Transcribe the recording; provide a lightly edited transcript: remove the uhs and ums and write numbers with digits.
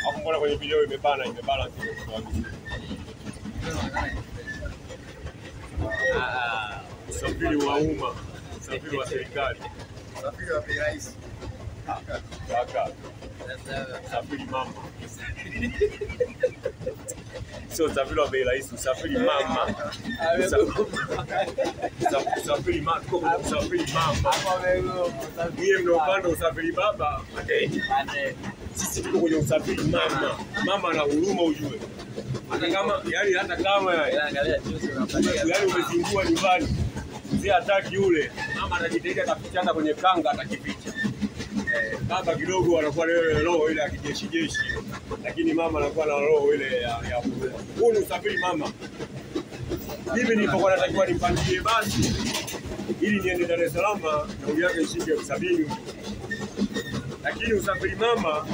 Hapo mbona kwenye video imebana usafiri wa umma, usafiri wa serikali. Usafiri wa bei rahisi. Kaka. Usafiri mama. Sio usafiri wa bei rahisi, usafiri mama. Usafiri mama, usafiri mama. Yeye mnaopanda usafiri baba, sisi tuko kwenye usafiri mama. Mama ana huruma ujue. Hata kama yani umezingua nyumbani. Mzee hataki yule. Mama anajitahidi ataficha kwenye kanga atakificha. Baba kidogo anakuwa na roho ile ya kijeshi, lakini mama anakuwa na roho ile ya huruma. Huu ni usafiri mama. Hivi nilipokuwa natakiwa nipandie basi ili niende Dar es Salaam, nauli yake shilingi 70. Lakini usafiri mama